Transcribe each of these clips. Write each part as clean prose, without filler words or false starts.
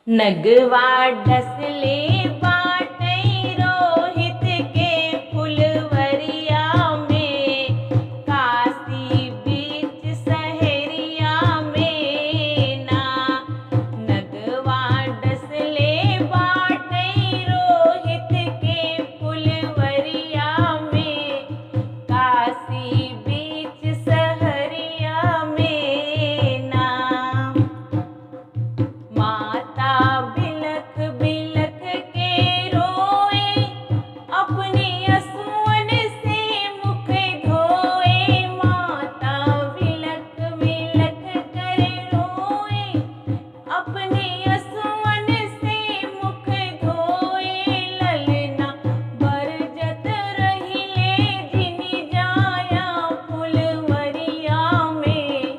नगवा डसले बाटई रोहित के फुलवरिया में, काशी बीच सहरिया में ना। नगवा डसले बाटई रोहित के फुलवरिया में, काशी बीच सहरिया में ना। माता बिलख बिलख के रोए, अपने असुअन से मुख धोए। माता बिलख बिलख कर रोए, अपने असुअन से मुख धोए। ललना बरजत रहिले जिनि जाया फुलवरिया में,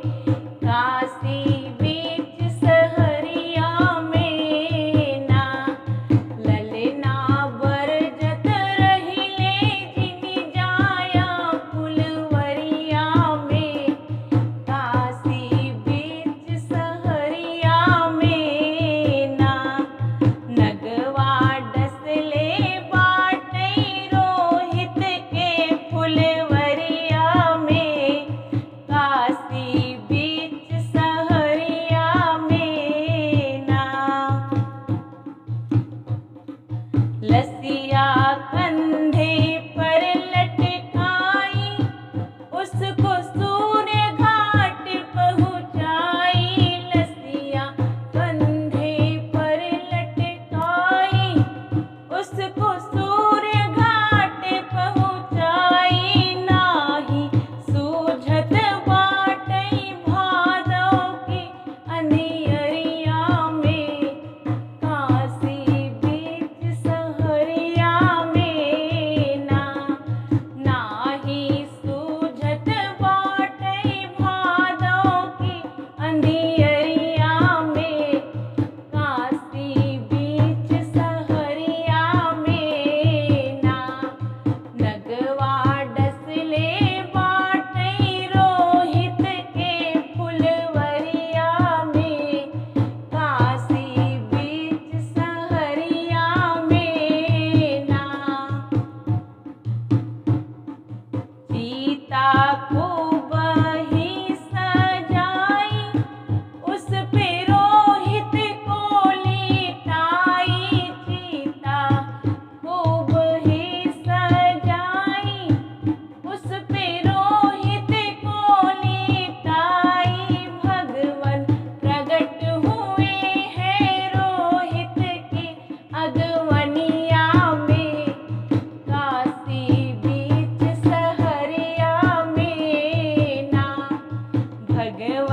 काशी बीच सहरिया में ना। ललना बरजत रहिले जिनि जाया फुलवरिया में, काशी बीच सहरिया में ना। नगवा डसले बाटई रोहित के फुलवरिया में, काशी बीच सहरिया में ना। लसिया कंधे पर लटकाई, उसको सूर्य घाट पहुँचाई। लसिया कंधे पर लटकाई, उसको सूर्य घाट पहुँचाई। नाही सूझत बाटई भादव की अंधियरिया में, काशी बीच सहरिया में ना। नाही सूझत बाटई भादव की अंधियरिया में, काशी बीच सहरिया में ना। नगवा डसले बाटई रोहित के फुलवरिया में, काशी बीच सहरिया में ना। सीता खूब ही सजाई, उस पे रोहित को लिटाई। सीता खूब ही सजाई, उस पे रोहित को लिटाई। भगवन प्रगट हुए हैं रोहित की अगवनिया में, काशी बीच सहरिया में ना। भगवन